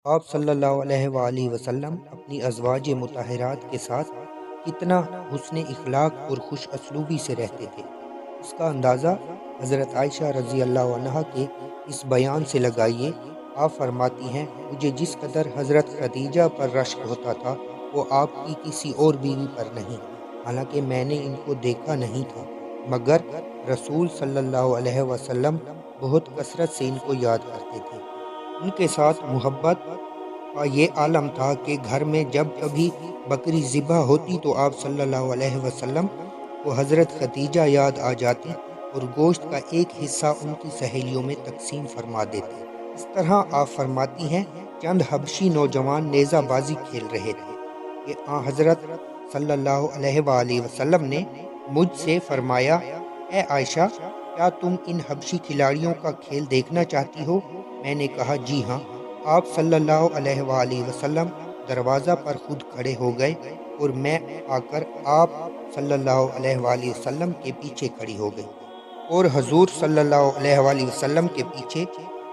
آپ صلی اللہ علیہ وآلہ وسلم اپنی ازواج مطہرات کے ساتھ کتنا حسن اخلاق اور خوش اسلوبی سے رہتے تھے، اس کا اندازہ حضرت عائشہ رضی اللہ عنہا کے اس بیان سے لگائیے۔ آپ فرماتی ہیں، مجھے جس قدر حضرت خدیجہ پر رشک ہوتا تھا وہ آپ کی کسی اور بیوی پر نہیں، حالانکہ میں نے ان کو دیکھا نہیں تھا، مگر رسول صلی اللہ علیہ وسلم بہت کثرت سے ان کو یاد کرتے تھے۔ ان کے ساتھ محبت کا یہ عالم تھا کہ گھر میں جب کبھی بکری ذبح ہوتی تو آپ صلی اللہ علیہ وسلم کو حضرت خدیجہ یاد آ جاتی اور گوشت کا ایک حصہ ان کی سہیلیوں میں تقسیم فرما دیتے۔ اس طرح آپ فرماتی ہیں، چند حبشی نوجوان نیزہ بازی کھیل رہے تھے کہ حضرت صلی اللہ علیہ وآلہ وسلم نے مجھ سے فرمایا، اے عائشہ، کیا تم ان حبشی کھلاڑیوں کا کھیل دیکھنا چاہتی ہو؟ میں نے کہا، جی ہاں۔ آپ صلی اللہ علیہ وآلہ وسلم دروازہ پر خود کھڑے ہو گئے اور میں آ کر آپ صلی اللہ علیہ وآلہ وسلم کے پیچھے کھڑی ہو گئی اور حضور صلی اللہ علیہ وآلہ وسلم کے پیچھے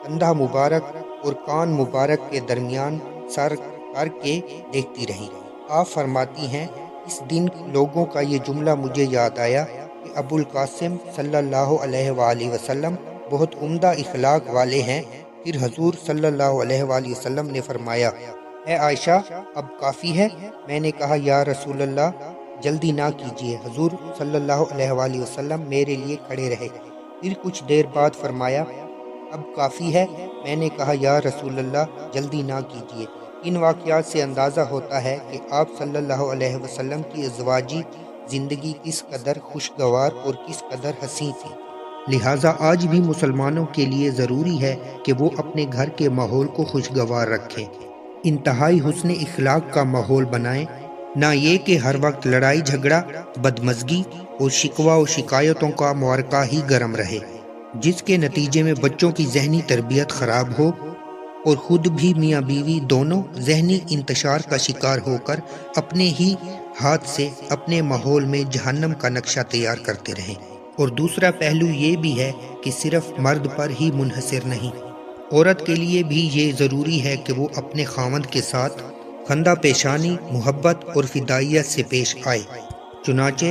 کندھا مبارک اور کان مبارک کے درمیان سر کر کے دیکھتی رہی۔ آپ فرماتی ہیں، اس دن لوگوں کا یہ جملہ مجھے یاد آیا کہ ابو القاسم صلی اللہ علیہ وآلہ وسلم بہت عمدہ اخلاق والے ہیں۔ پھر حضور صلی اللہ علیہ وآلہ وسلم نے فرمایا، اے عائشہ، اب کافی ہے؟ میں نے کہا، یا رسول اللہ، جلدی نہ کیجیے۔ حضور صلی اللہ علیہ وآلہ وسلم میرے لیے کھڑے رہے۔ پھر کچھ دیر بعد فرمایا، اب کافی ہے؟ میں نے کہا، یا رسول اللہ، جلدی نہ کیجیے۔ ان واقعات سے اندازہ ہوتا ہے کہ آپ صلی اللہ علیہ وسلم کی ازواجی زندگی کس قدر خوشگوار اور کس قدر حسین تھی۔ لہٰذا آج بھی مسلمانوں کے لیے ضروری ہے کہ وہ اپنے گھر کے ماحول کو خوشگوار رکھیں، انتہائی حسن اخلاق کا ماحول بنائیں، نہ یہ کہ ہر وقت لڑائی جھگڑا، بدمزگی اور شکوہ و شکایتوں کا معرکہ ہی گرم رہے، جس کے نتیجے میں بچوں کی ذہنی تربیت خراب ہو اور خود بھی میاں بیوی دونوں ذہنی انتشار کا شکار ہو کر اپنے ہی ہاتھ سے اپنے ماحول میں جہنم کا نقشہ تیار کرتے رہیں۔ اور دوسرا پہلو یہ بھی ہے کہ صرف مرد پر ہی منحصر نہیں، عورت کے لیے بھی یہ ضروری ہے کہ وہ اپنے خاوند کے ساتھ خندہ پیشانی، محبت اور فدائیت سے پیش آئے۔ چنانچہ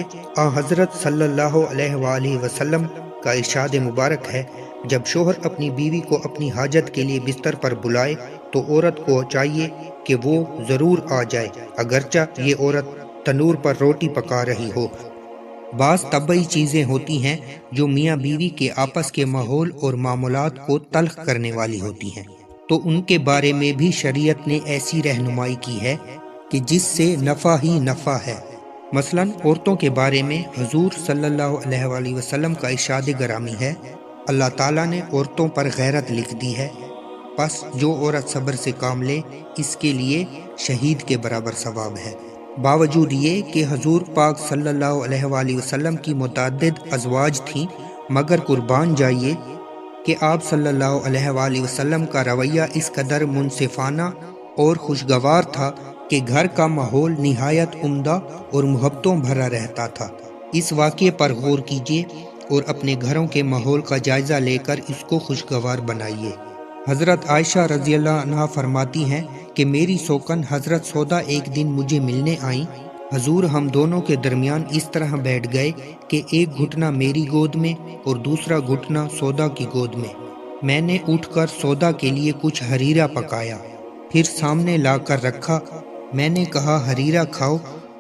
حضرت صلی اللہ علیہ وآلہ وسلم کا ارشاد مبارک ہے، جب شوہر اپنی بیوی کو اپنی حاجت کے لیے بستر پر بلائے تو عورت کو چاہیے کہ وہ ضرور آ جائے، اگرچہ یہ عورت تنور پر روٹی پکا رہی ہو۔ بعض طبعی چیزیں ہوتی ہیں جو میاں بیوی کے آپس کے ماحول اور معاملات کو تلخ کرنے والی ہوتی ہیں، تو ان کے بارے میں بھی شریعت نے ایسی رہنمائی کی ہے کہ جس سے نفع ہی نفع ہے۔ مثلاً عورتوں کے بارے میں حضور صلی اللہ علیہ وآلہ وسلم کا ارشاد گرامی ہے، اللہ تعالیٰ نے عورتوں پر غیرت لکھ دی ہے، پس جو عورت صبر سے کام لے اس کے لیے شہید کے برابر ثواب ہے۔ باوجود یہ کہ حضور پاک صلی اللہ علیہ وآلہ وسلم کی متعدد ازواج تھیں، مگر قربان جائیے کہ آپ صلی اللہ علیہ وآلہ وسلم کا رویہ اس قدر منصفانہ اور خوشگوار تھا کہ گھر کا ماحول نہایت عمدہ اور محبتوں بھرا رہتا تھا۔ اس واقعے پر غور کیجیے اور اپنے گھروں کے ماحول کا جائزہ لے کر اس کو خوشگوار بنائیے۔ حضرت عائشہ رضی اللہ عنہا فرماتی ہیں کہ میری سوکن حضرت سودا ایک دن مجھے ملنے آئیں۔ حضور ہم دونوں کے درمیان اس طرح بیٹھ گئے کہ ایک گھٹنا میری گود میں اور دوسرا گھٹنا سودا کی گود میں۔ میں نے اٹھ کر سودا کے لیے کچھ حریرہ پکایا، پھر سامنے لا کر رکھا۔ میں نے کہا، حریرہ کھاؤ۔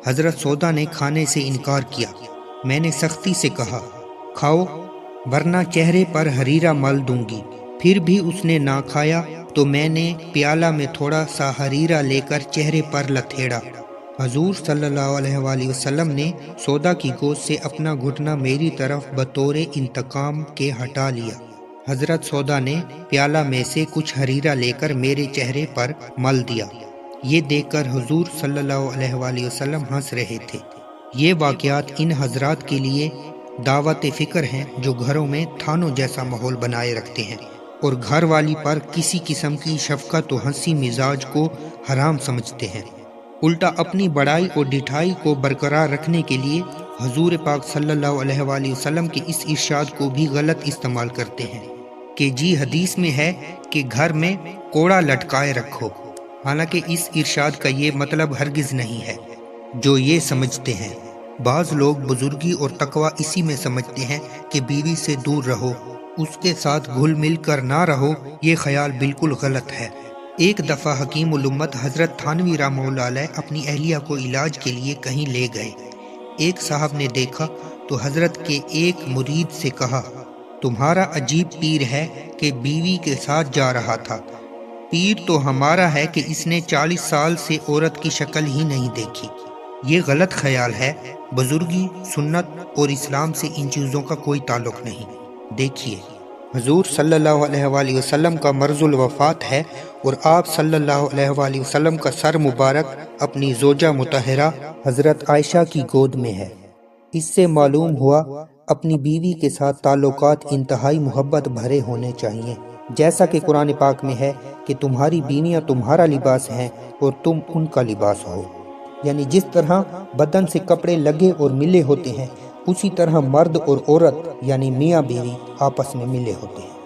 حضرت سودا نے کھانے سے انکار کیا۔ میں نے سختی سے کہا، کھاؤ ورنہ چہرے پر حریرہ مل دوں گی۔ پھر بھی اس نے نہ کھایا تو میں نے پیالہ میں تھوڑا سا حریرہ لے کر چہرے پر لتھیڑا۔ حضور صلی اللہ علیہ وآلہ وسلم نے سودا کی گود سے اپنا گھٹنا میری طرف بطور انتقام کے ہٹا لیا۔ حضرت سودا نے پیالہ میں سے کچھ حریرہ لے کر میرے چہرے پر مل دیا۔ یہ دیکھ کر حضور صلی اللہ علیہ وآلہ وسلم ہنس رہے تھے۔ یہ واقعات ان حضرات کے لیے دعوت فکر ہیں جو گھروں میں تھانوں جیسا ماحول بنائے رکھتے ہیں اور گھر والی پر کسی قسم کی شفقت و ہنسی مزاج کو حرام سمجھتے ہیں، الٹا اپنی بڑائی اور ڈٹھائی کو برقرار رکھنے کے لیے حضور پاک صلی اللہ علیہ وآلہ وسلم کے اس ارشاد کو بھی غلط استعمال کرتے ہیں کہ جی حدیث میں ہے کہ گھر میں کوڑا لٹکائے رکھو۔ حالانکہ اس ارشاد کا یہ مطلب ہرگز نہیں ہے جو یہ سمجھتے ہیں۔ بعض لوگ بزرگی اور تقوی اسی میں سمجھتے ہیں کہ بیوی سے دور رہو، اس کے ساتھ گھل مل کر نہ رہو۔ یہ خیال بالکل غلط ہے۔ ایک دفعہ حکیم الامت حضرت تھانوی رحمہ اللہ علیہ اپنی اہلیہ کو علاج کے لیے کہیں لے گئے۔ ایک صاحب نے دیکھا تو حضرت کے ایک مرید سے کہا، تمہارا عجیب پیر ہے کہ بیوی کے ساتھ جا رہا تھا۔ پیر تو ہمارا ہے کہ اس نے 40 سال سے عورت کی شکل ہی نہیں دیکھی۔ یہ غلط خیال ہے۔ بزرگی، سنت اور اسلام سے ان چیزوں کا کوئی تعلق نہیں۔ دیکھیے، حضور صلی اللہ علیہ وآلہ وسلم کا مرض الوفات ہے اور آپ صلی اللہ علیہ وآلہ وسلم کا سر مبارک اپنی زوجہ مطہرہ حضرت عائشہ کی گود میں ہے۔ اس سے معلوم ہوا اپنی بیوی کے ساتھ تعلقات انتہائی محبت بھرے ہونے چاہیے، جیسا کہ قرآن پاک میں ہے کہ تمہاری بیویاں تمہارا لباس ہیں اور تم ان کا لباس ہو۔ یعنی جس طرح بدن سے کپڑے لگے اور ملے ہوتے ہیں، اسی طرح مرد اور عورت یعنی میاں بیوی آپس میں ملے ہوتے ہیں۔